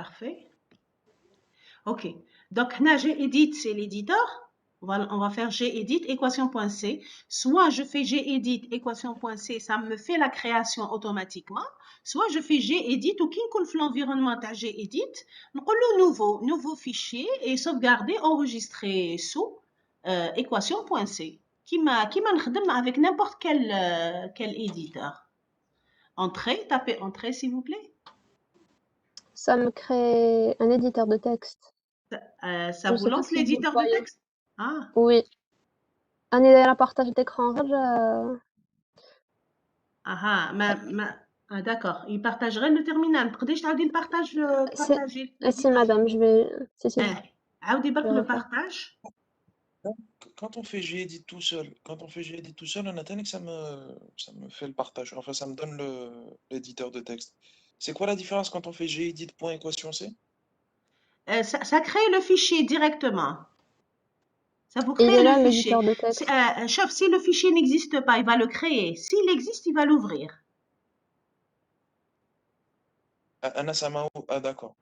Parfait. OK. Donc, là, gedit, c'est l'éditeur. On va faire gedit équation.c. Soit je fais gedit équation.c, ça me fait la création automatiquement. Soit je fais gedit ou qui fait l'environnement de gedit, on nouveau fichier et sauvegarder, enregistrer sous équation.c. Qui m'a avec n'importe quel éditeur. Entrée, tapez entrée s'il vous plaît. Ça me crée un éditeur de texte. Ça Je vous sais pas lance si vous le l'éditeur de voyez. texte? Ah. Oui. أنا دايرة partage d'écran غير Ah d'accord. Il partagerait le terminal. تقدريش تعاودي البارتاج si partager si madame, je vais si. عاودي برك Je le vais faire. partage. Quand on fait gedit tout seul, Nathalie, ça me fait le partage. Enfin, ça me donne l'éditeur de texte. C'est quoi la différence quand on fait gedit.équation C? Ça crée le fichier directement. Ça vous Et il crée est le là fichier. l'éditeur de texte. Chef, si le fichier n'existe pas, il va le créer. S'il existe, il va l'ouvrir. Ah, d'accord,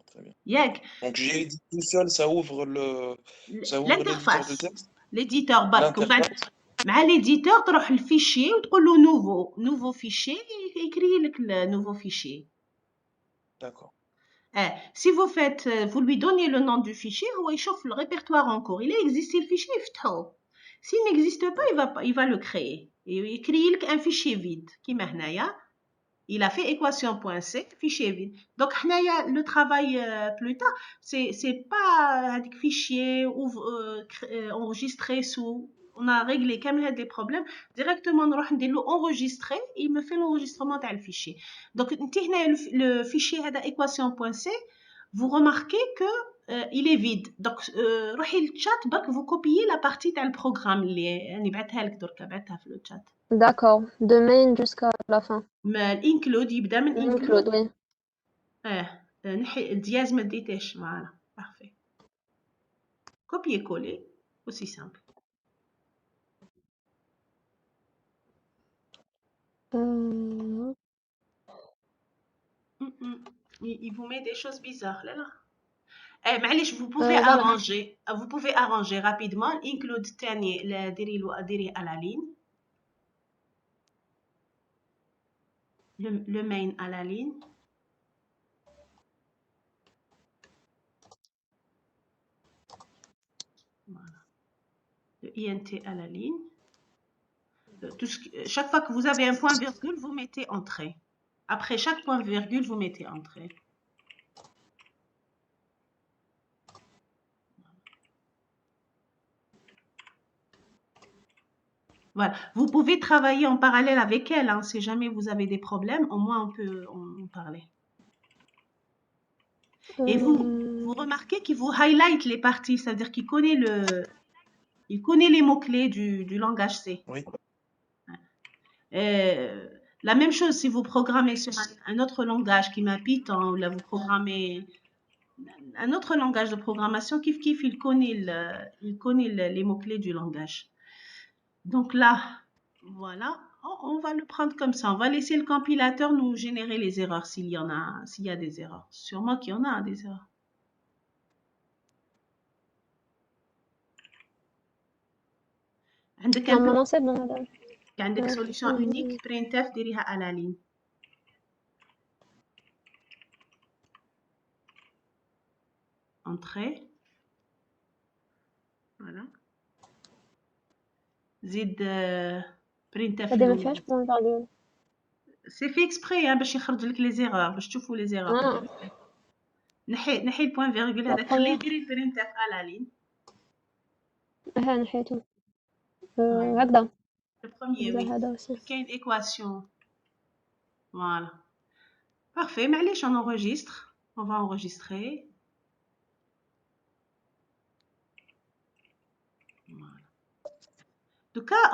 très bien. ياك Donc gedit tout seul, ça ouvre l'éditeur de l'interface. texte. l'éditeur برك ومن بعد L'interface. مع l'éditeur تروح الفيشي وتقول له nouveau fichier يكري لك le nouveau fichier. D'accord. Si vous faites, vous lui donnez le nom du fichier, il chauffe le répertoire en cours. Il existe le fichier, s'il n'existe pas, il va le créer. Et il crée un fichier vide. Qui il a fait équation.c, fichier vide. Donc, le travail plus tard, c'est pas un fichier enregistré sous. On a réglé quand même des problèmes. Directement, on va enregistrer. Il me fait l'enregistrement du fichier. Donc, le fichier équation.c, vous remarquez que il est vide. Donc, le chat, vous copiez la partie du programme. Le chat. D'accord. De main jusqu'à la fin. ما الانكلود يبدا من Include, oui. نحي الدياز ما ديتهش فوالا بارفي كوبيي كولي aussi simple. Il vous met des choses bizarres là là. معليش Voilà. vous pouvez arranger rapidement include الثاني ديريه à la ligne le main à la ligne. Voilà. Le int à la ligne. Chaque fois que vous avez un point virgule, vous mettez entrée. Après chaque point virgule, vous mettez entrée. Voilà. Vous pouvez travailler en parallèle avec elle. Hein. Si jamais vous avez des problèmes, au moins on peut en parler. Et vous remarquez qu'il vous highlight les parties, c'est-à-dire qu'il connaît les mots-clés du langage C. Oui. La même chose si vous programmez sur un autre langage qui m'a Python, ou là vous programmez un autre langage de programmation, kif, il connaît les mots-clés du langage. Donc là, voilà, on va le prendre comme ça. On va laisser le compilateur nous générer les erreurs s'il y a des erreurs. Sûrement qu'il y en a des erreurs. Normalement, c'est bon, madame. عندك solution unique printf ديريها à la ligne. Entrée. Voilà. زيد printf. هذه ما فيهاش point virgule. C'est fait exprès باش يخرج لك les erreurs باش تشوفوا les erreurs. نحي point virgule هذا خليه ديري printf à la ligne. نحيته. هكذا. Le premier, oui. هذا aussi. Il y a une équation. Voilà. Parfait. Mais allez, j'en enregistre. On va enregistrer. Voilà. En tout cas,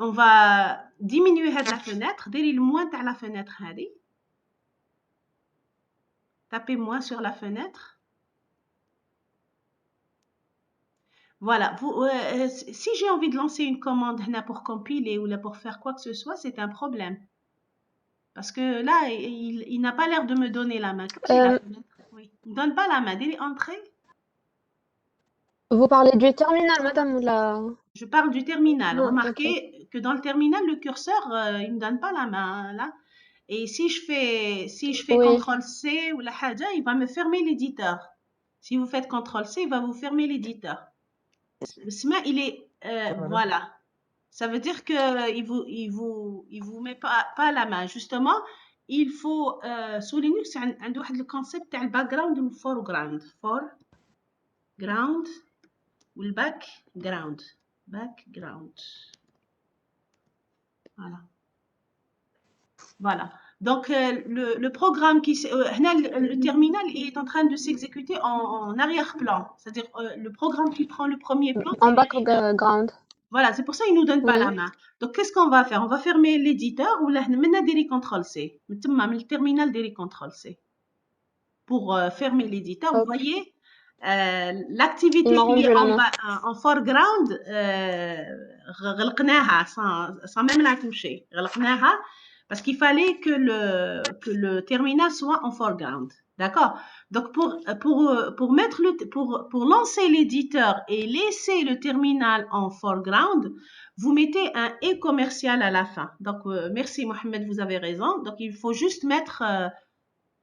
on va diminuer la fenêtre. Dès le moins de la fenêtre, tapez moins sur la fenêtre. Voilà. Si j'ai envie de lancer une commande pour compiler ou pour faire quoi que ce soit, c'est un problème. Parce que là, il n'a pas l'air de me donner la main. Oui. Ne donne pas la main. Dès entrée. Vous parlez du terminal, madame, ou la... Je parle du terminal. Non, ok. Remarquez que dans le terminal, le curseur, il me donne pas la main, là. Et si je fais Oui, CTRL-C ou la haja, il va me fermer l'éditeur. Si vous faites CTRL-C, il va vous fermer l'éditeur. Sma, il est, Ouais, madame. voilà. Ça veut dire que il vous met pas la main. Justement, il faut souligner que c'est un concept تاع الباك ou foreground. Foreground ou le background. Background. Voilà. Voilà. Donc, le programme le terminal est en train de s'exécuter en arrière-plan. C'est-à-dire, le programme qui prend le premier plan, en c'est l'éditeur. background. Voilà, c'est pour ça qu'il ne nous donne pas Oui, la main. Donc, qu'est-ce qu'on va faire? On va fermer l'éditeur ou là, maintenant, CTRL-C. Le terminal CTRL-C. Pour fermer l'éditeur, vous ok. voyez, Il l'activité m'a qui est rendu la main. en foreground, غلقناها sans même la toucher. غلقناها parce qu'il fallait que le terminal soit en foreground. D'accord? Donc, pour lancer l'éditeur et laisser le terminal en foreground, vous mettez un « et » commercial à la fin. Donc, merci Mohamed, vous avez raison. Donc, il faut juste mettre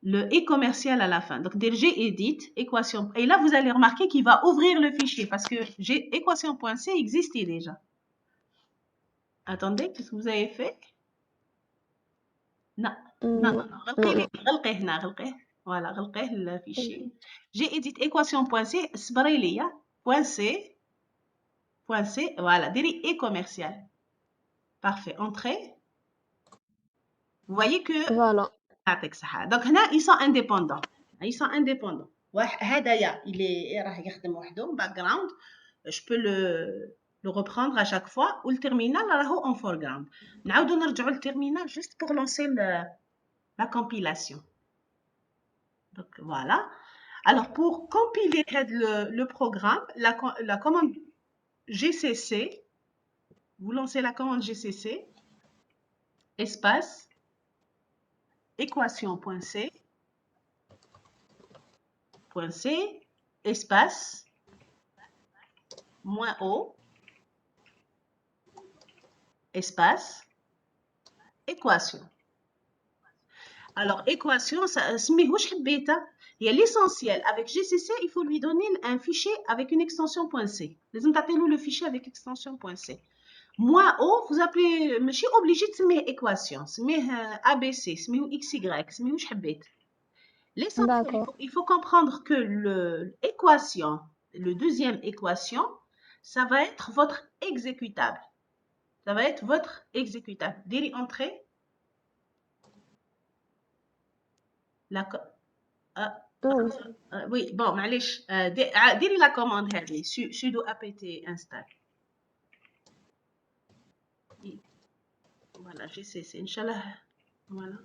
le « et » commercial à la fin. Donc, DG edit, équation. Et là, vous allez remarquer qu'il va ouvrir le fichier parce que équation.c existait déjà. Attendez, qu'est-ce que vous avez fait? Non, non, non, non. غلقيه هنا، غلقيه. Voilà, غلقيه le fichier. J'ai édité équation.c, صبري ليا. .c, voilà, ديري et commercial. Parfait, entrée. Vous voyez que Voilà. donc هنا ils sont indépendants. Ils sont indépendants. هدايا il est راه يخدم وحده background. Je peux le reprendre à chaque fois ou le terminal راهو en foreground. نعاودو نرجعوا للterminal juste pour lancer la compilation. Donc voilà. Alors pour compiler le programme, la commande GCC, vous lancez la commande GCC espace équation.c espace -o espace équation. Alors, équation, ça il y a l'essentiel. Avec GCC, il faut lui donner un fichier avec une extension .c. Les nous le fichier avec extension .c. -o, vous appelez, je suis obligé de mettre équation, mettre ABC, mettre XY, mettre l'essentiel, D'accord. il faut comprendre que l'équation, le deuxième équation, ça va être votre exécutable. Ça va être votre exécutable. Dès entrée, oui, bon, معليش ديري la commande هذه sudo apt install. Voilà, GCC, Inch'Allah. Voilà.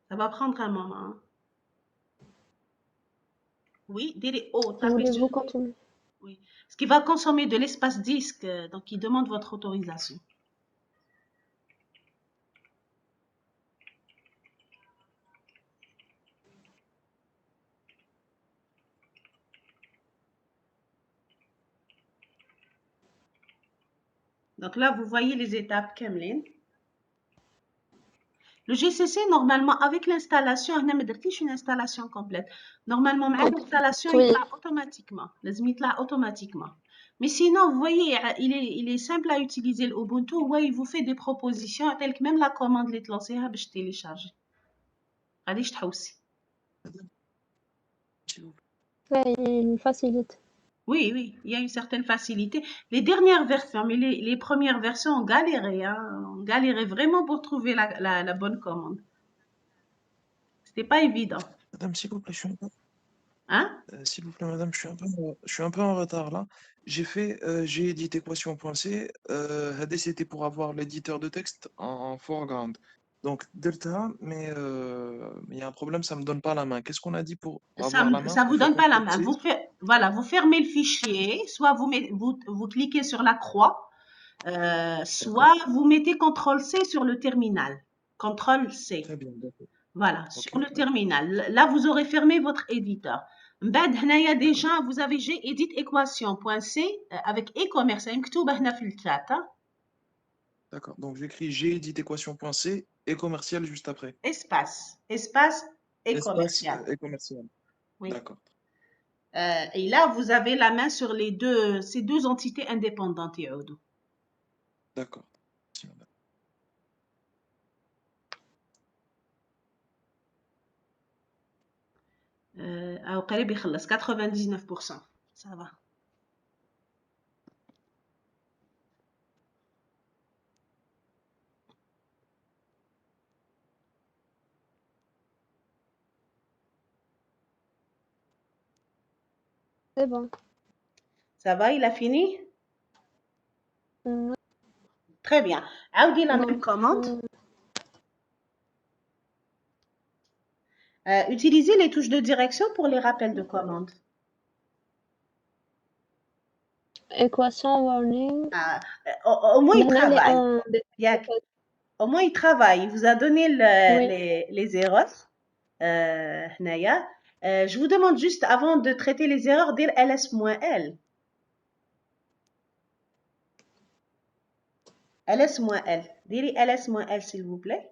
Ça va prendre un moment. Hein. Oui, diri O, tapez sur. Voulez-vous continuer? Oui. Ce qui va consommer de l'espace disque, donc il demande votre autorisation. Donc là, vous voyez les étapes Kemlin. Le GCC, normalement, avec l'installation, on a une installation complète. Normalement, l'installation, Oui. il part automatiquement. Les automatiquement. Mais sinon, vous voyez, il est simple à utiliser l'Ubuntu. Ouais, il vous fait des propositions telles que même la commande les lancer, je télécharge. Allez, je aussi. Ouais, il facilite. Oui, oui, il y a une certaine facilité. Les dernières versions, mais les premières versions ont galéré. Hein, on galérait vraiment pour trouver la bonne commande. C'était pas évident. Madame, s'il vous plaît, Hein? s'il vous plaît, madame, je suis un peu en retard là. J'ai édité équation.c. C'était pour avoir l'éditeur de texte en foreground. Donc, Delta, mais il y a un problème, ça me donne pas la main. Qu'est-ce qu'on a dit pour avoir la main? Ça On vous fait donne pas la main. CTRL-C. Voilà, vous fermez le fichier, soit vous cliquez sur la croix, soit D'accord. vous mettez CTRL-C sur le terminal. CTRL-C. Très bien, d'accord. Voilà, Ok. sur le terminal. Là, vous aurez fermé votre éditeur. بعد هنايا déjà vous avez gedit équation.c avec e-commerce مكتوبة هنا في الchat. hein. D'accord. Donc j'écris gédit équation.c et commercial juste après. Espace et Espace commercial. et commercial. Oui. D'accord. Et là, vous avez la main sur ces deux entités indépendantes. يعودوا. D'accord. Merci, madame. أو قريب يخلص 99%. Ça va. C'est bon. Ça va, il a fini? Oui. Très bien. عاودي la Non. même commande. Utilisez les touches de direction pour les rappels de commande. Équation warning. Ah, au moins, il Mais là, elle est travaille. en Yak. Au moins, il travaille. Il vous a donné Oui. les erreurs. هنايا. Je vous demande juste, avant de traiter les erreurs, dire ls-l. ls-l. Direz ls-l, s'il vous plaît.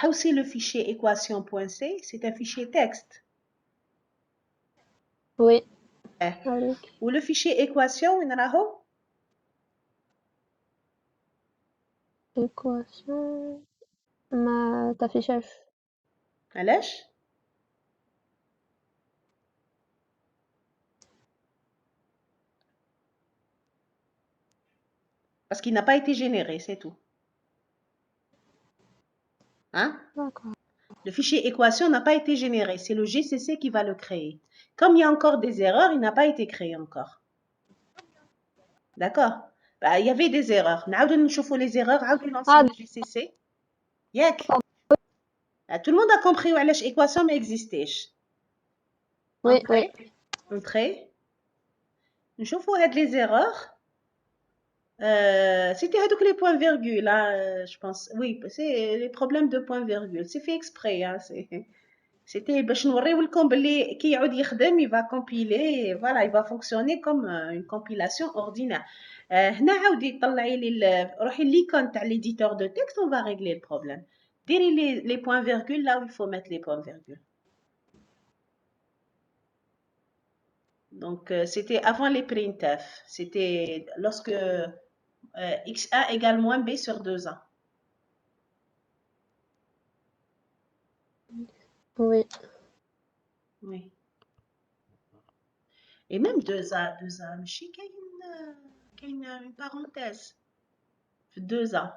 Haussez le fichier équation.c. C'est un fichier texte. Oui. Euh, Allez. Ou le fichier équation, وين راهو؟ Équation. ما تافيشاش. علاش؟ Parce qu'il n'a pas été généré, c'est tout. Hein? D'accord. Le fichier équation n'a pas été généré. C'est le GCC qui va le créer. Comme il y a encore des erreurs, il n'a pas été créé encore. D'accord? Bah, il y avait des erreurs. نعاودو نشوفوا les erreurs, عاودو lancer Ah, le GCC. ياك؟ Tout le monde a compris وعلاش équation ما existeش. oui, oui. Entrée. نشوفوا هاد les erreurs. C'était هادوك les points virgules, là, je pense. Oui, c'est les problèmes de points virgules. C'est fait exprès, hein. C'était باش نوريو لكم باللي كي يعود يخدم il va compiler, voilà, il va fonctionner comme une compilation ordinaire. هنا عاودي طلعي لي روحي l'icône تاع l'éditeur de texte, on va régler le problème. ديري les points virgules là où il faut mettre les points virgules. Donc c'était avant les printf, c'était lorsque x1 égale moins b sur 2a. Oui. Oui. Et même 2a ماشي كاين une parenthèse في 2a.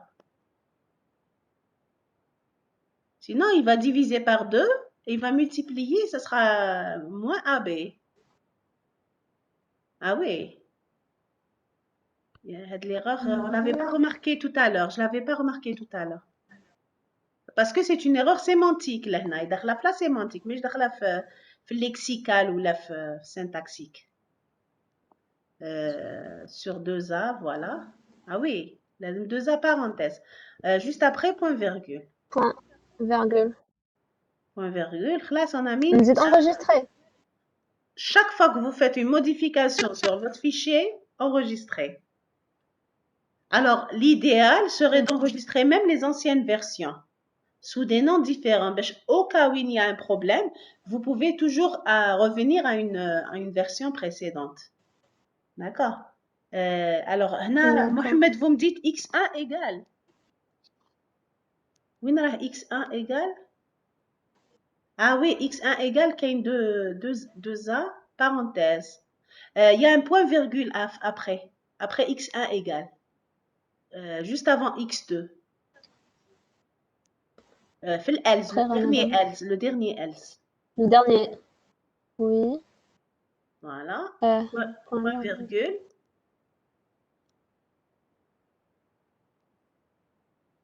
Sinon, il va diviser par 2 et il va multiplier, ça sera moins AB. Ah oui. Il y a de l'erreur, on l'avait pas remarqué tout à l'heure. Je l'avais pas remarqué tout à l'heure. Parce que c'est une erreur sémantique là هنا. داخله في la sémantique مش داخله في lexical ولا في syntaxique. Sur 2A, voilà. Ah oui, la 2A parenthèse. Juste après, point virgule. Point, virgule. Point virgule. Là, on a mis. Vous êtes enregistré. Chaque fois que vous faites une modification sur votre fichier, enregistrez. Alors, l'idéal serait d'enregistrer même les anciennes versions sous des noms différents. Au cas où il y a un problème, vous pouvez toujours revenir à une version précédente. D'accord? Alors, Mohamed, vous me dites x1 égale. Oui, x1 égale. Ah oui, x1 égale qu'il y a 2a, parenthèse. Il y a un point virgule après. Après x1 égale. Juste avant x2. Fait else, le dernier else. Le dernier. Oui. Voilà. Point virgule.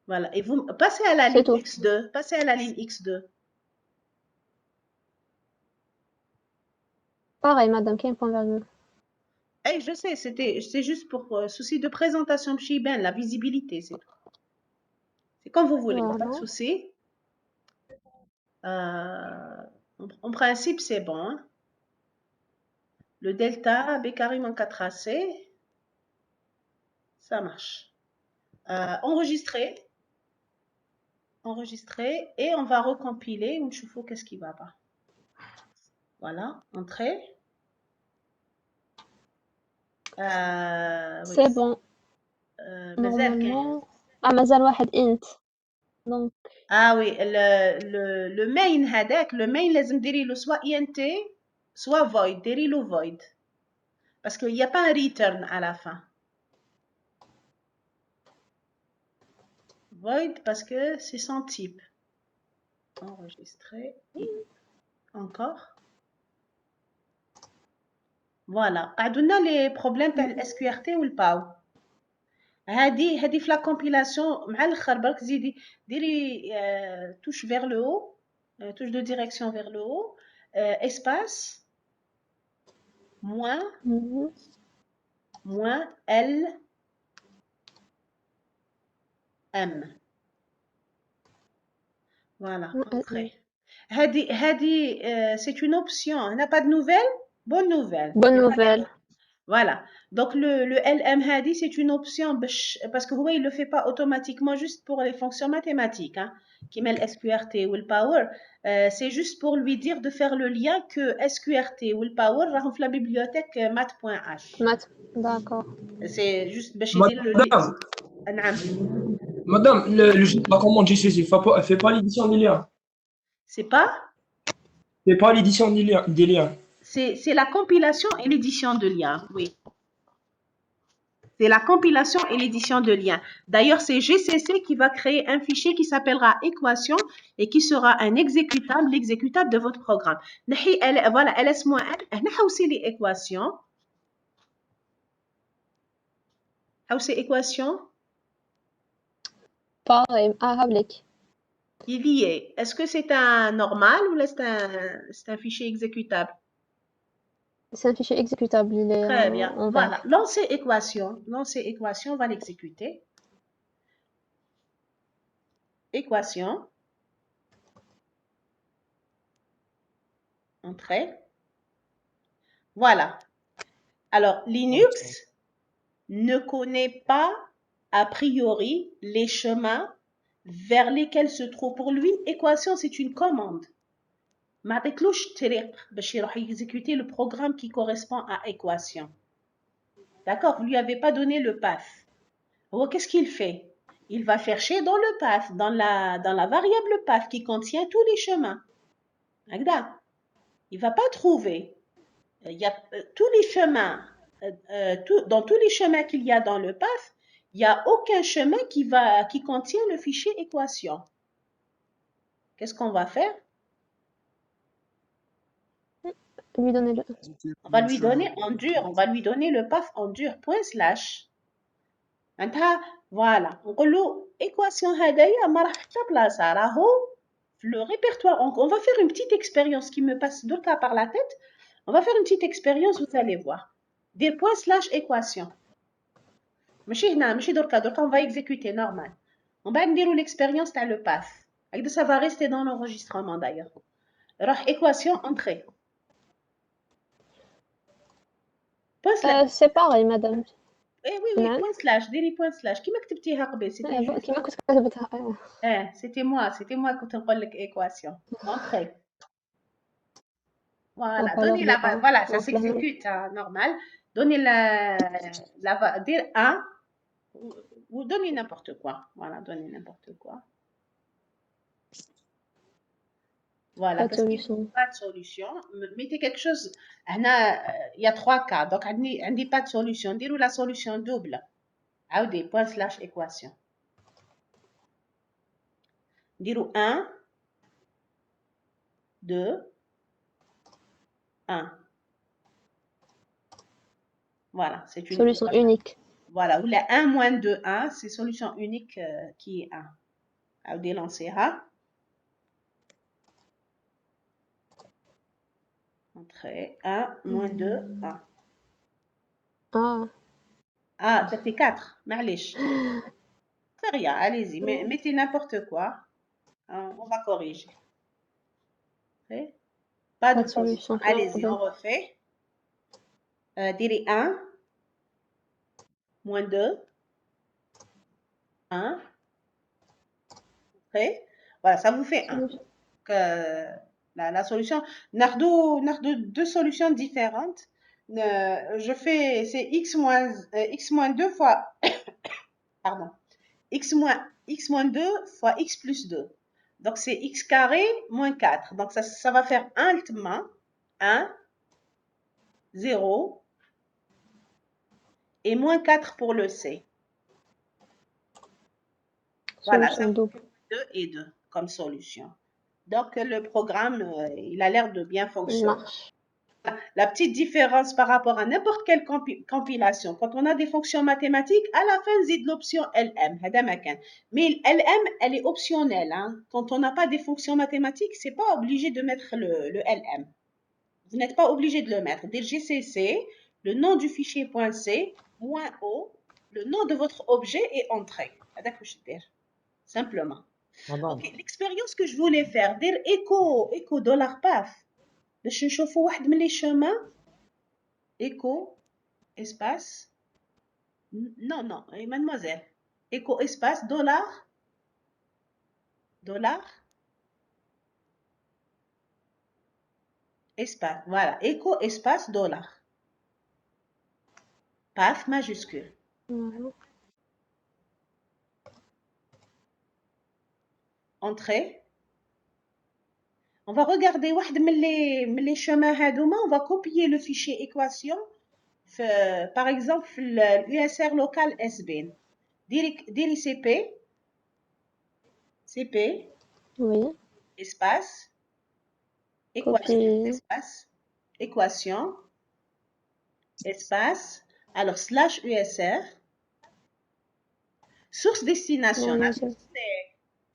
Voilà. Et vous passez à la ligne x2. Passez à la ligne x2. Pareil, madame, qui est un point virgule. Hey, je sais, c'est juste pour souci de présentation, la visibilité, c'est tout. C'est comme vous voulez, Voilà. pas de souci. En principe, c'est bon. Hein. Le delta B carré moins 4AC, ça marche. Enregistrer. Enregistrer. Et on va recompiler. Je vois qu'est-ce qui va pas. Voilà. Entrée. سي Oui. بون مازال كاين. نورمالمون مازال واحد انت دونك Ah oui, le main هذاك le main لازم ديري له soit int soit void, ديري له void. Parce qu'il n'y a pas un return à la fin. Void parce que c'est son type. Enregistrer. Encore. Voilà. قعدونا les problèmes تاع ال SQRT و الباو. هذه في la compilation مع الاخر برك زيدي ديري touche vers le haut, touche de direction vers le haut, espace moins L M. Voilà, entrée. C'est une option. On n'a pas de nouvelles? Bonne nouvelle. bonne nouvelle. Voilà. Donc le LM Hadi, c'est une option parce que il le fait pas automatiquement juste pour les fonctions mathématiques, hein, qui met le SQRT ou le Power. C'est juste pour lui dire de faire le lien que SQRT ou le Power راهم في la bibliothèque math.h. Math, d'accord. C'est juste باش يدير le lien. نعم. Madame, la commande GCC fait pas l'édition des liens. C'est pas? Fait pas l'édition des liens. C'est la compilation et l'édition de liens, oui. C'est la compilation et l'édition de liens. D'ailleurs, c'est GCC qui va créer un fichier qui s'appellera équation et qui sera un exécutable, l'exécutable de votre programme. Voilà, ls-1, on a aussi les équations. Aussi équation. Pareil, هابلك. Il y est. Est-ce que c'est un normal ou c'est un fichier exécutable? C'est un fichier exécutable, il est Très bien. en Voilà. vert. Lancer équation, on va l'exécuter. Équation. Entrée. Voilà. Alors, Linux ne connaît pas a priori les chemins vers lesquels se trouve pour lui. Équation, c'est une commande. ما عطيتلوش الطريق باش يروح exécuter le programme qui correspond à équation. D'accord? Vous lui avez pas donné le path. Qu'est-ce qu'il fait? Il va chercher dans le path, dans la variable path qui contient tous les chemins. Il va pas trouver. Il y a tous les chemins, dans tous les chemins qu'il y a dans le path, il n'y a aucun chemin qui contient le fichier équation. Qu'est-ce qu'on va faire? Lui donner le... On va lui donner en dur, on va lui donner le path en dur, ./ Voilà, on dit équation هدايا ما راح حتى بلاصه راهو le répertoire. On va faire une petite expérience qui me passe deux cas par la tête. On va faire une petite expérience, vous allez voir. Des ./ équation. ماشي هنا ماشي دركا on va exécuter normal. On va نديرو l'expérience تاع le path. Ça va rester dans l'enregistrement d'ailleurs. راح équation entrée. C'est pareil, madame. Oui, ./ ديري ./ كيما كتبتيها قبل c'était juste. كيما كنت كتبتها. C'était moi كنت نقول لك équation. Entrée. Voilà, donnez la voilà, ça s'exécute normal. Donnez dire 1 ou donnez n'importe quoi. Voilà, donnez n'importe quoi. Voilà, Pas de solution. Pas de solution. Mettez quelque chose. Il y a 3 cas. Donc, on dit pas de solution. Dirou la solution double. Aoudé, ./ équation. Dirou 1, 2, 1. Voilà, c'est une solution unique. Voilà, ou la 1 moins 2, 1, c'est solution unique qui est 1. Aoudé lancer ha. Entrée 1 moins 2, 1. Ça fait 4. معليش. C'est rien, allez-y, mettez n'importe quoi. On va corriger. Ok. Pas Pas de de solution. solution في Allez-y, on القبل. refait. Direz 1, moins 2, 1. Ok. Voilà, ça vous fait 1. Solution. La solution, ناخدو deux solutions différentes. Je fais, c'est x moins 2 fois, pardon, x moins 2 fois x plus 2. Donc, c'est x carré moins 4. Donc, ça va faire 1 ultimement, 1, 0, et moins 4 pour le C. Voilà, ça Solution double. fait 2 et 2 comme solution. Donc, le programme, il a l'air de bien Il fonctionner. marche. La petite différence par rapport à n'importe quelle compilation, quand on a des fonctions mathématiques, à la fin, c'est de l'option LM. Mais LM, elle est optionnelle. Hein. Quand on n'a pas des fonctions mathématiques, c'est pas obligé de mettre le LM. Vous n'êtes pas obligé de le mettre. Dès GCC, le nom du fichier .c, -o, le nom de votre objet est entré. Simplement. Madame, Ok, l'expérience que je voulais faire, dire écho $path. باش نشوفوا واحد من les chemins écho espace non mademoiselle écho espace dollar espace voilà écho espace dollar path majuscule Voilà. entrée. On va regarder واحد من les chemins هادوما. On va copier le fichier équation par exemple l'USR local SBIN. ديري CP Oui. espace équation Copier. espace équation espace alors /USR source destination. Non, La non, source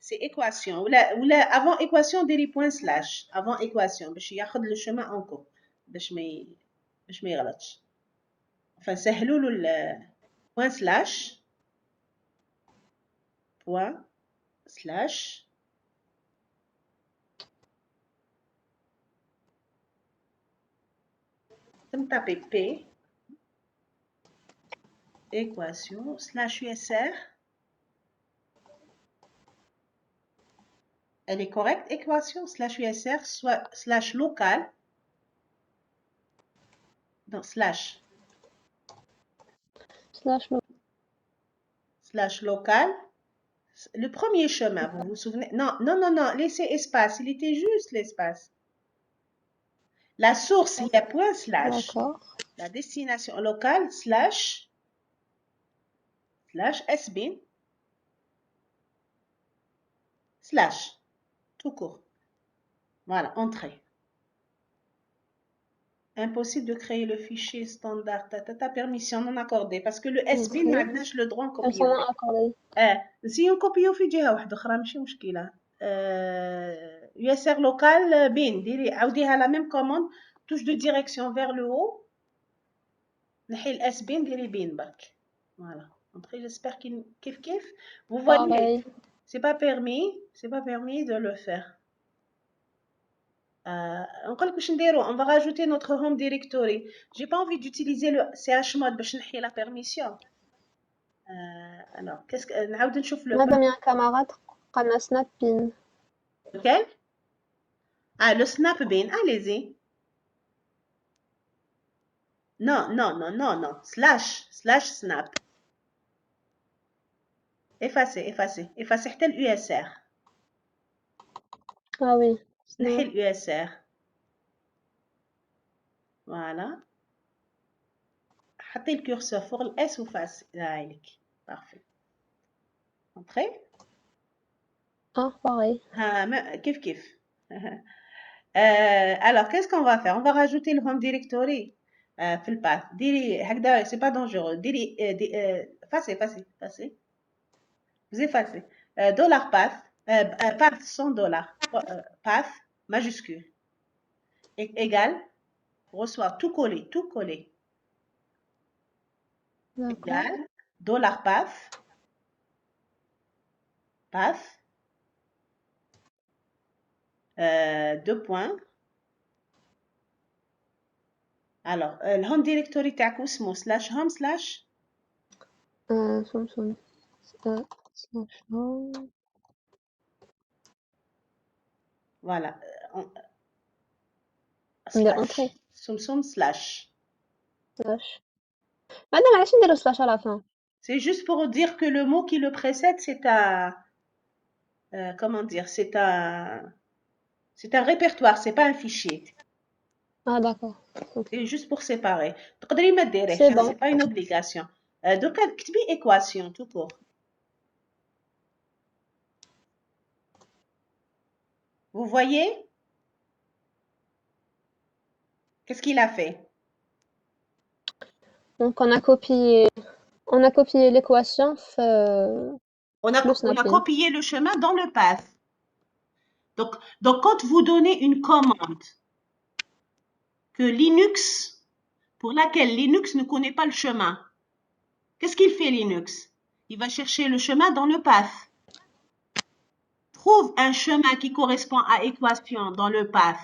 c'est équation ou là avant équation des points slash avant équation باش ياخذ le chemin en cours باش ما يغلطش. Enfin سهلوا له point slash vous tapez P équation /USR. Elle est correcte, équation /USR soit /local donc /local. Le premier chemin, vous vous souvenez? Non, laissez espace, il était juste l'espace. La source, il y a point slash. D'accord. La destination locale, slash SBIN, slash, tout court. Voilà, entrée. Impossible de créer le fichier standard. Permission non accordée. Parce que le SBIN, ما عندناش le droit de copier. Personne accordé. نسيو نكوبيو في جهة واحدة أخرى ماشي مشكلة. USR local bin ديري عاوديها la même commande touche de direction vers le haut نحي الاس بين ديري بين برك voilà entrez j'espère qu'il كيف vous voyez Pareil. c'est pas permis de le faire. نقول لك واش نديرو on va rajouter notre home directory. J'ai pas envie d'utiliser le chmod باش نحي la permission. alors qu'est-ce que نعاود نشوف le Madame, il y a un camarade قالنا snap pin. lequel le snap bin allez-y. Non. Slash snap. Effacez حتى l'USR. Ah oui. نحي Snap. l'USR. Voilà. حطي الكورسور فوق الاس وفاس هايلك. Parfait. Entrez. Ah, pareil. كيف. Alors, qu'est-ce qu'on va faire? On va rajouter le home directory. في الباث. ديري هكذا c'est pas dangereux. ديري effacez. Vous effacez. $path. Path $100. Path majuscule. Égal. Reçoit tout collé. D'accord. Égal. $path. deux points. Alors, le home directory تاعك اسمه /home/ سمسم slash home voilà ندير entrée /sumsum/. slash madame علاش نديرو slash à la fin C'est juste pour dire que le mot qui le précède, c'est un comment dire, c'est un répertoire, c'est pas un fichier. ah d'accord ok C'est juste pour séparer. تقدري ما ديريهش, c'est hein, bon c'est pas une obligation. Donc اكتبي équation tout court. Vous voyez? Qu'est-ce qu'il a fait? donc on a copié l'équation On a le snapping copié le chemin dans le path. Donc quand vous donnez une commande que Linux, pour laquelle Linux ne connaît pas le chemin, qu'est-ce qu'il fait Linux? Il va chercher le chemin dans le path. Trouve un chemin qui correspond à équation dans le path.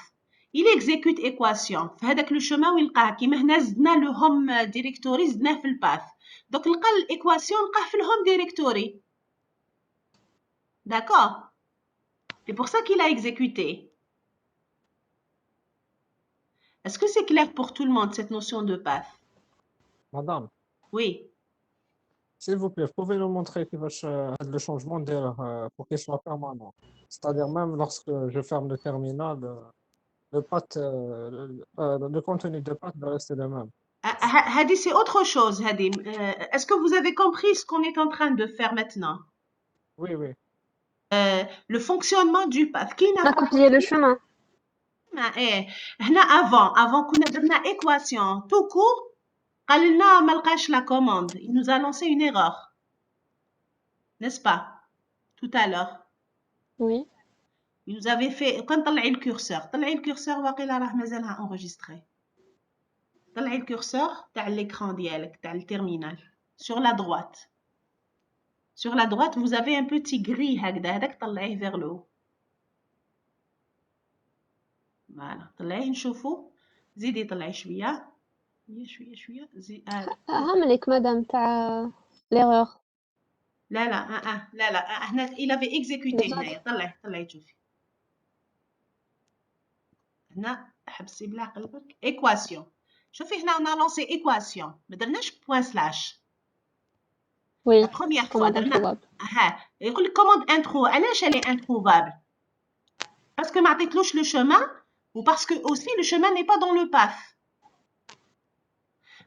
Il exécute équation. فهذاك le chemin ويلقاه كيما هنا زدنا le home directory زدناه في الباث. Donc لقى l'équation لقاه في home directory. D'accord? C'est pour ça qu'il a exécuté. Est-ce que c'est clair pour tout le monde cette notion de path? Madame, Oui. s'il vous plaît, pouvez nous montrer le changement pour qu'il soit permanent. C'est-à-dire même lorsque je ferme le terminal, le contenu de path va rester le même. Hadi, c'est autre chose, Hadi. Est-ce que vous avez compris ce qu'on est en train de faire maintenant? Oui, oui. Le fonctionnement du path. Qui n'a on a pas copié le chemin ايه هنا avant كنا درنا équation tout court قال لنا ما لقاش la commande, il nous a lancé une erreur, n'est-ce pas? Tout à l'heure oui il nous avait fait quand طلعي الكورسور واقيلا راه مازالها enregistré. طلعي الكورسور تاع l'écran ديالك تاع التيرمينال sur la droite vous avez un petit gris هكذا هذاك طلعيه vers le haut. Voilà, طلعيه نشوفوا, زيدي طلعي شويه شويه هاملك مدام تاع l'erreur لا هنا il avait exécuté هنايا طلعي تشوفي هنا حبسي بلا قلبك équation. شوفي هنا on a lancé équation ما درناش point slash oui la première fois commande درنا introuvable يقول لك commande intro. علاش elle est introuvable? parce que ما عطيتلوش le chemin ou parce que aussi le chemin n'est pas dans le path.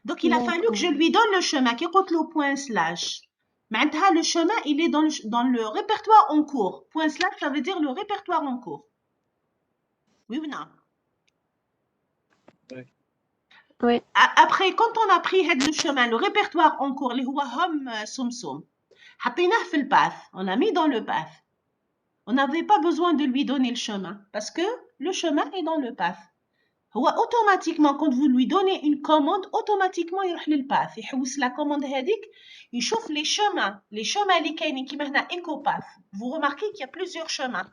Donc il a fallu que je lui donne le chemin qui قلت له point slash. معناتها le chemin il est dans le répertoire en cours. Point slash ça veut dire le répertoire en cours. Oui ou non? oui Après quand on a pris le chemin le répertoire en cours اللي هو home سمسم حطيناه في الباث, on l'a mis dans le path. On n'avait pas besoin de lui donner le chemin parce que le chemin est dans le path. هو automatiquement quand vous lui donnez une commande automatiquement يروح للباث, يحوس la commande هذيك يشوف les chemins اللي كاينين كيما هنا ecopath. Vous remarquez qu'il y a plusieurs chemins.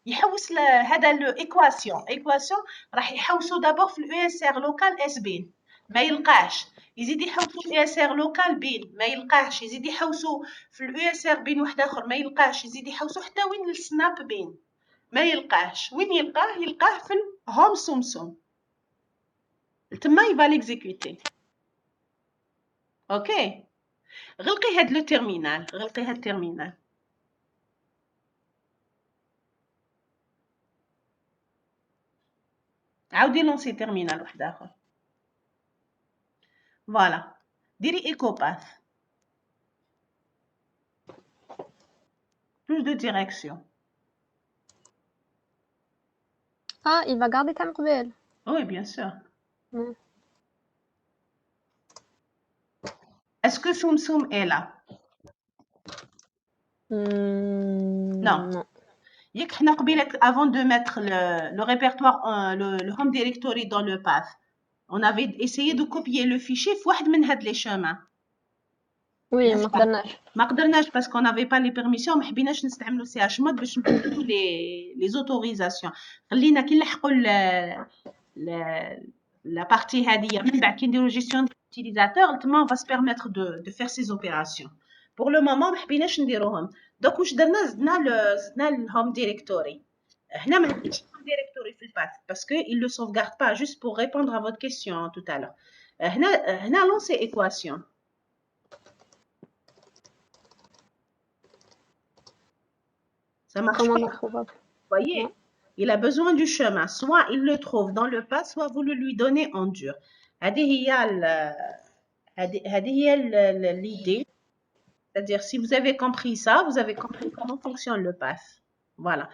يحوس هذا l'équation راح يحوسوا d'abord في الUSR local S bin ما يلقاش, يزيد يحوسوا في USR local bin ما يلقاش, يزيد يحوسوا في الUSR bin واحد اخر ما يلقاش, يزيد يحوسوا حتى وين السناب bin ما يلقاش. وين يلقاه في الهوم سمسم تما il va l'exécuter. اوكي غلقي هاد لو تيرمينال, غلقي هاد التيرمينال. عاودي لونسي تيرمينال واحد اخر. فوالا ديري ايكوباث plus de direction. ah il va garder تاع من قبل Oui, bien sûr. Mm. Est-ce que Soum Soum est là? Non. ياك حنا قبيلك avant de mettre le répertoire le home directory dans le path, on avait essayé de copier le fichier في واحد من هاد les chemins. Oui, n'est-ce ما pas قدرناش. ما قدرناش parce qu'on n'avait pas les permissions ما حبيناش نستعملوا CH mode باش نبدلوا les autorisations خلينا كي نلحقوا la partie هذه من بعد كي نديروا gestion d'utilisateur تما on va se permettre de faire ces opérations pour le moment ما حبيناش نديروهم دوك واش درنا زدنا الهوم ديريكتوري هنا ما عندناش الهوم ديريكتوري في الباث parce que il le sauvegarde pas juste pour répondre à votre question tout à l'heure هنا lancer équation ça marche Comment pas on trouve après? voyez Non. il a besoin du chemin soit il le trouve dans le pas soit vous le lui donnez en dur هذه هي l'idée c'est-à-dire si vous avez compris ça vous avez compris comment fonctionne le path voilà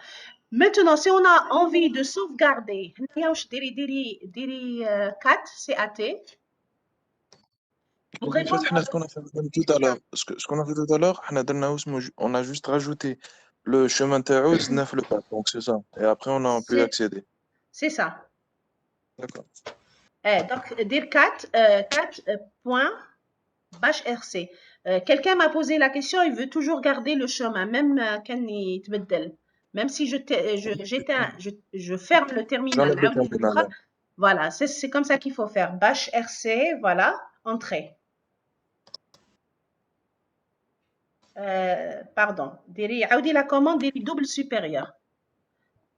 maintenant si on a envie de sauvegarder هنايا واش ديري cat CAT pour En fait, répondre à ce qu'on a fait votre tout à question l'heure, ce qu'on a fait tout à l'heure, on a juste rajouté le chemin تاعو زدناه في le path, donc c'est ça. Et après, on a pu c'est accéder. c'est ça D'accord. donc dire cat point bash RC quelqu'un m'a posé la question il veut toujours garder le chemin même كان يتبدل même si j'éteins je ferme le terminal J'enlève le terminal. voilà c'est comme ça qu'il faut faire bash RC voilà entrée pardon ديري عاودي la commande ديري double supérieur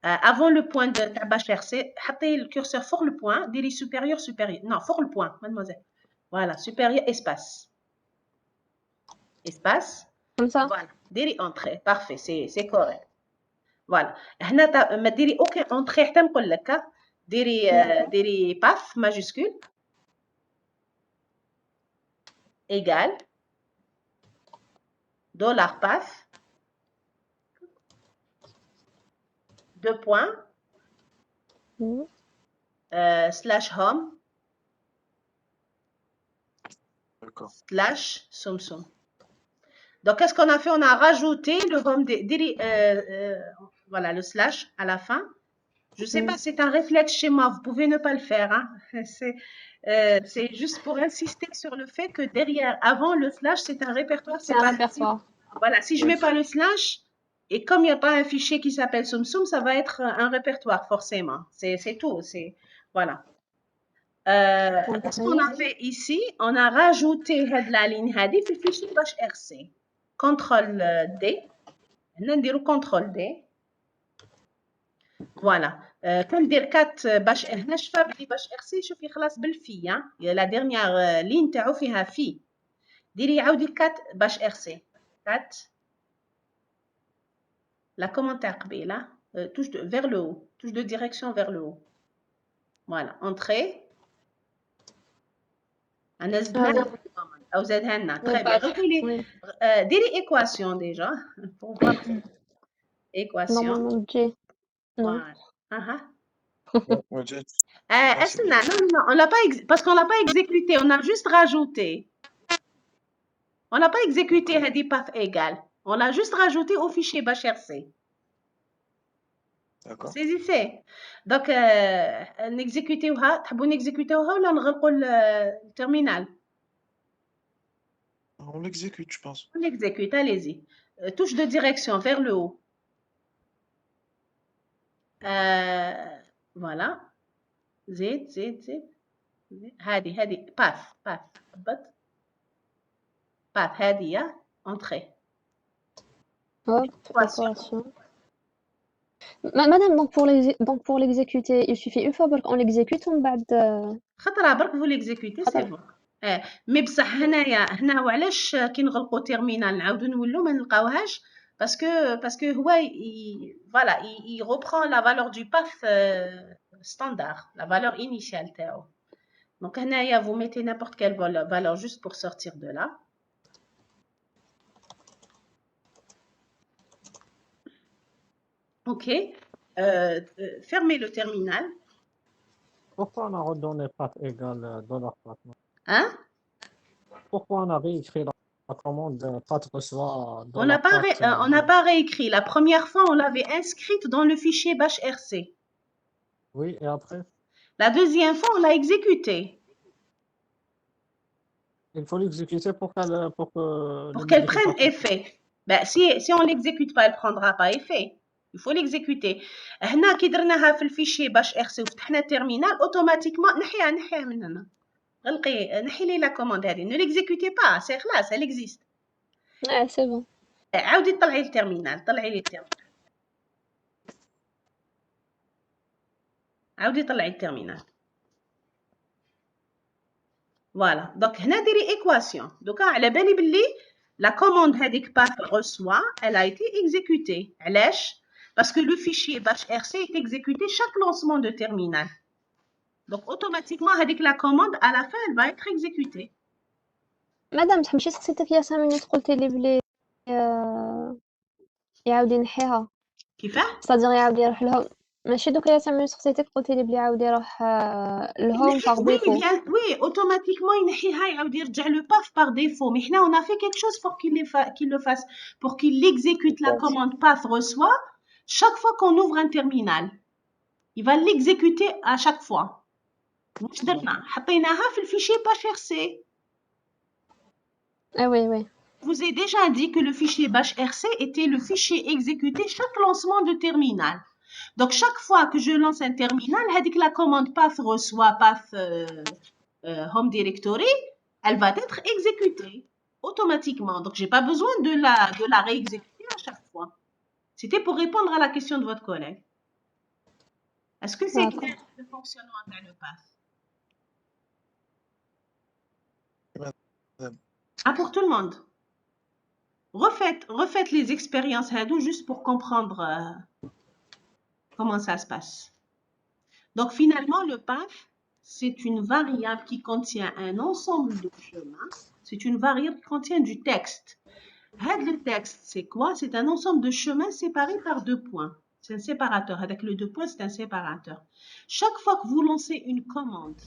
avant le point de ta bash RC حطي le curseur فوق le point ديري supérieur non فوق le point mademoiselle voilà supérieur espace Comme ça? voilà ديري entrée parfait c'est correct voilà هنا ما ديري aucun entrée حتى نقول لك ديري path majuscule égal $path 2 points Mhm. slash home D'accord. slash sumsum donc qu'est-ce qu'on a fait on a rajouté le home voilà le slash à la fin je sais pas c'est un réflexe chez moi vous pouvez ne pas le faire hein. C'est juste pour insister sur le fait que derrière avant le slash c'est un répertoire C'est un répertoire. voilà si je mets pas le slash et comme il n'y a pas un fichier qui s'appelle sumsum ça va être un répertoire forcément c'est tout c'est voilà ce qu'on a fait ici on a rajouté la ligne هذه في الفيشي باش RC CTRL D هنا نديرو CTRL D فوالا كندير كات باش هنا شفا بلي باش RC شوفي خلاص بالفي لا ديرنيير لين تاعو فيها في ديري عاودي كات باش RC كات la commande تاع قبيله touche vers le haut touche de direction vers le haut voilà entrée انا زدنا او زادها لنا très bien غير ديري équation déjà pour voir équation Normalement, J. Non. voilà Ouais, j'ai- استنى non on l'a pas parce qu'on l'a pas exécuté on a juste rajouté on n'a pas exécuté هذه path égal on l'a juste rajouté au fichier bash RC D'accord. saisissez donc نexécutéوها تحبوا نexécutéوها ولا نغلقوا الترمينال On l'exécute, je pense. on exécute allez-y touche de direction vers le haut voilà زيد هذه path هذه entrée Équation. Madame, donc pour l'exécuter, il suffit une fois qu'on l'exécute, on va خطرة برك vous l'exécutez c'est bon مي بصح هنا وعلاش كي نغلقوا تيرمينال نعاودو نولوا ما نلقاوهاش parce que هو voilà il reprend la valeur du path standard la valeur initiale تاعو donc هنايا vous mettez n'importe quelle valeur juste pour sortir de là ok fermez le terminal Pourquoi on a redonné path égal $path? hein Pourquoi on a réécrit la commande path reçoit on n'a $path pas réécrit la première fois on l'avait inscrite dans le fichier bash RC Oui, et après? la deuxième fois on l'a exécutée Il faut l'exécuter pour que Pour le qu'elle modificateur prenne effet. Ben, si on ne l'exécute pas, elle ne prendra pas effet. Il faut l'exécuter. هنا كي درناها في الفيشي باش ارسي وفتحنا التيرمينال اوتوماتيكمون نحيها من هنا. غلقي نحي لي لا كوموند هذه. Ne l'exécutez pas, c'est خلاص, elle existe. Ouais, c'est bon. عاودي طلعي التيرمينال, طلعي لي التيرمينال. عاودي طلعي التيرمينال. فوالا دونك هنا ديري ايكواسيون دوكا على بالي باللي لا كوموند هذيك باث reçoit elle a été exécutée علاش parce que le fichier bash.rc est exécuté chaque lancement de terminal donc automatiquement هذيك la commande à la fin elle va être exécutée مادام تحمشي سقسيتك يا 5 minutes قلتي لي بلي يعاود ينحيها كيفاه صديق يعاود يروح لهم ماشي دوك يا 5 minutes سقسيتك قلتي لي بلي يعاود يروح لهوم باغ oui ديفو bien oui automatiquement ينحيها يعاود يرجع le path par défaut mais حنا on a fait quelque chose pour qu'il le fasse pour qu'il exécute la commande path reçoit chaque fois qu'on ouvre un terminal il va l'exécuter à chaque fois واش درنا حطيناها في الفيشي bash.rc اه وي وي Je vous ai déjà dit que le fichier bash.rc était le fichier exécuté chaque lancement de terminal. Donc, chaque fois que je lance un terminal, la commande path reçoit path home directory, elle va être exécutée automatiquement. Donc, je n'ai pas besoin de la réexécuter à chaque fois. C'était pour répondre à la question de votre collègue. Est-ce que c'est clair le fonctionnement de le path? Ah, pour tout le monde. Refaites les expériences Hadou juste pour comprendre comment ça se passe. Donc finalement, le path, c'est une variable qui contient un ensemble de chemins. C'est une variable qui contient du texte. Le texte, c'est quoi? C'est un ensemble de chemins séparés par 2 points. C'est un séparateur. Avec le 2 points, c'est un séparateur. Chaque fois que vous lancez une commande,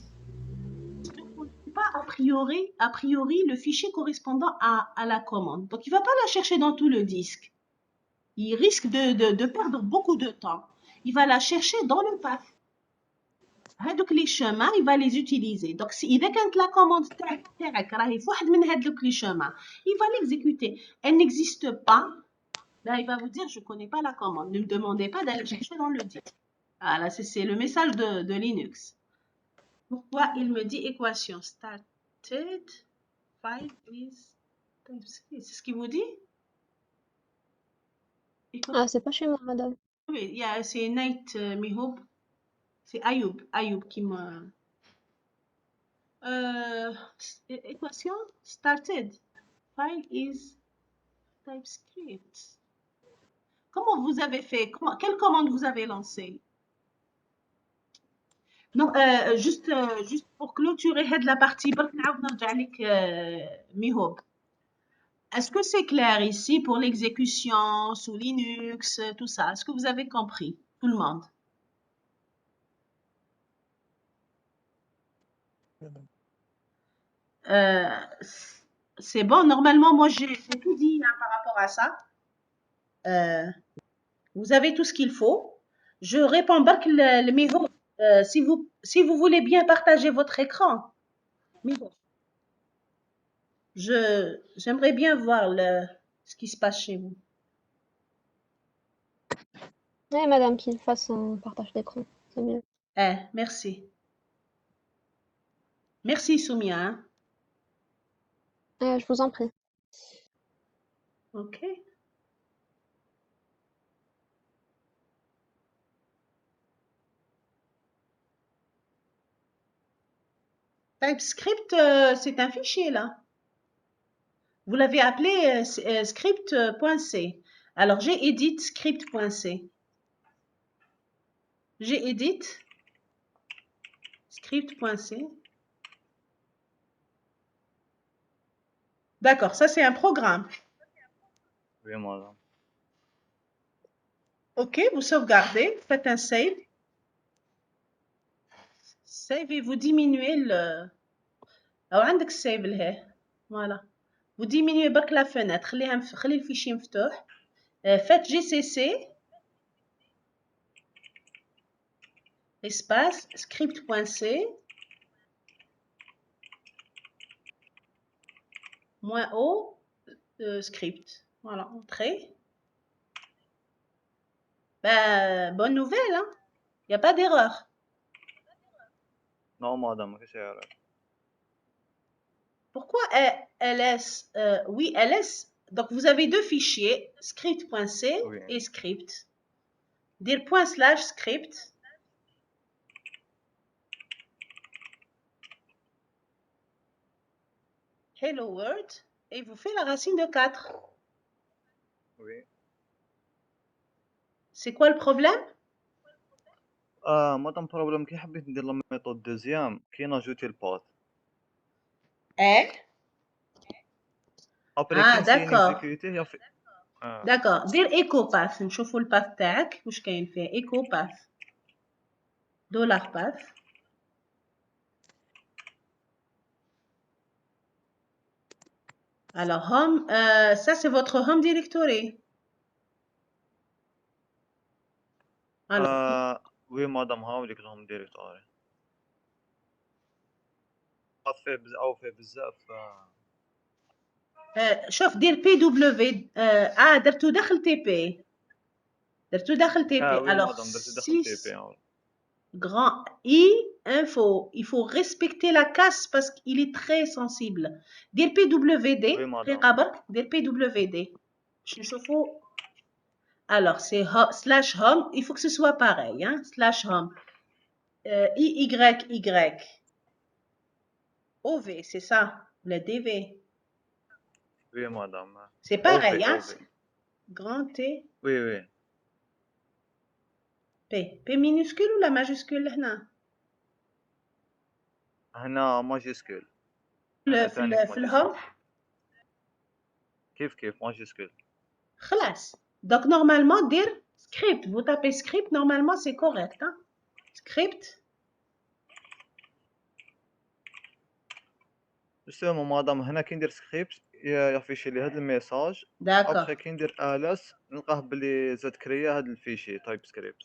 pas a priori le fichier correspondant à la commande. Donc, il ne va pas la chercher dans tout le disque. Il risque de perdre beaucoup de temps. Il va la chercher dans le path. هادوك les chemins, il va les utiliser. Donc, إذا كانت la commande تاعك راهي في واحد من هادوك les chemins, il va l'exécuter. Elle n'existe pas. Là, il va vous dire, je ne connais pas la commande. Ne me demandez pas d'aller chercher dans le disque. Voilà, c'est le message de Linux. Pourquoi il me dit équation started file is c'est ce qu'il vous dit? اه سي با شي موا مدام Oui, c'est Night Mihoub. C'est Ayoub qui me... équation started. File is TypeScript. Comment vous avez fait? Quelle commande vous avez lancée? Non, juste pour clôturer la partie, Mihoub. Est-ce que c'est clair ici pour l'exécution sous Linux, tout ça? Est-ce que vous avez compris? Tout le monde? C'est bon, normalement, moi j'ai tout dit hein, par rapport à ça. Vous avez tout ce qu'il faut. Je réponds le Mihoub. Si vous voulez bien partager votre écran, Mihoub. J'aimerais bien voir ce qui se passe chez vous. Oui, madame, qu'il fasse un partage d'écran, c'est mieux. Merci. Merci, Soumia. Hein. Je vous en prie. OK. TypeScript, c'est un fichier, là. Vous l'avez appelé script.c. Alors, j'ai edit script.c. J'ai edit script.c. D'accord, ça c'est un programme. Oui, madame. OK, vous sauvegardez, faites un save. Save et vous diminuez le... أو عندك save لهيه. Voilà. Vous diminuez برك la fenêtre. خلي الفيشي مفتوح. Faites GCC espace script.c -o script. Voilà, entrée. Ben, bonne nouvelle, hein. Il n'y a pas d'erreur. Non, madame, ما فيش erreur. Pourquoi ls oui, ls. Donc, vous avez deux fichiers, script.c Oui. et script. Dire / script. Hello world. Et vous faites la racine de 4. Oui. C'est quoi le problème? مادام بروبليم كي حبيت ندير لا ميثود دوزيام كاين اجوتي الباث Eh? ابري Ah, كي نسيي d'accord. نيكزيكوتيه يا في D'accord. دير echo path. نشوفوا الباث تاعك واش كاين فيه. Echo path. $path. Alors, home, ça c'est votre home directory. Alors, وي مادام هاوليك لهم ديريكتوري فيه بزاف شوف دير PW. درتو داخل TP. درتو داخل TP. وي Alors, مادام درت داخل تي 6 بي grand I info. Il faut respecter la casse parce qu'il est très sensible. Dire PWD. وي مادام Dire PWD. Je نشوفوا. Alors, c'est /home. Il faut que ce soit pareil. Hein? /home. IYY. OV, c'est ça. Le DV. وي مادام C'est pareil. Hein? اوفي Grand T. وي P. P minuscule ou la majuscule هنا؟ هنا ماجيسكول هنا في تاني الهوم. كيف ماجيسكول خلاص. Donc, normalement, dire script. Vous tapez script, normalement, c'est correct. Hein? Script. جوستومون مادام هنا كي ندير سكريبت يافيشي لي هاد الميساج D'accord. ابخي كي ندير الس نلقاه بلي زاد كريا هاد الفيشي تايب سكريبت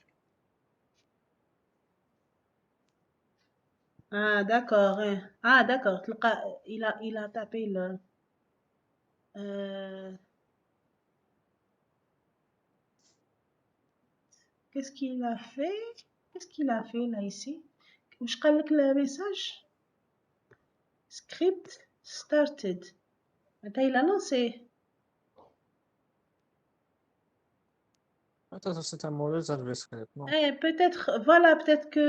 Ah, d'accord. Ah, d'accord. Il a tapé le. Qu'est-ce qu'il a fait? Qu'est-ce qu'il a fait là ici? Je clique le message. Script started. Attends, il a lancé. Peut-être c'est un mauvais JavaScript, non? Peut-être, voilà, peut-être que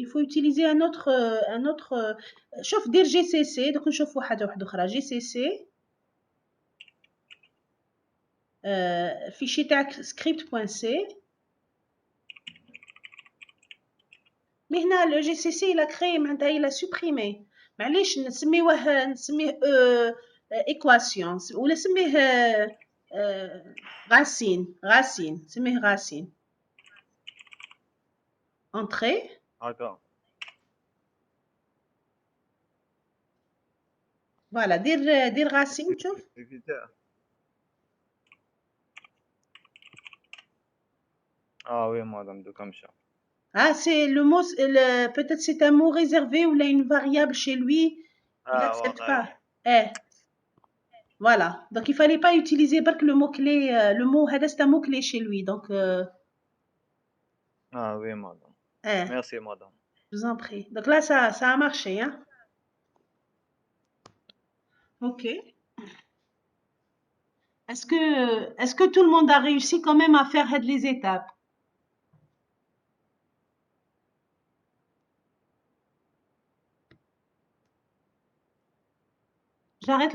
il faut utiliser un autre. شوف دير GCC. دوك نشوف واحدة أخرى. GCC. fichier تاعك script.c. Mais هنا le GCC il a créé معناتها il a supprimé. معليش نسميه équation ولا نسميه racine نسميه racine. Entrée. هكا Voilà, دير racine تشوف. وي مادام دوكا مشى Ah, c'est le mot, peut-être c'est un mot réservé ou là une variable chez lui, il n'accepte pas. Voilà. Donc il fallait pas utiliser le mot-clé, le mot هذا c'est un mot-clé chez lui. Donc, وي مادام eh, ميرسي مادام je vous en prie. Donc là, ça a marché. Hein? Ok. Est-ce que tout le monde a réussi quand même à faire les étapes? J'arrête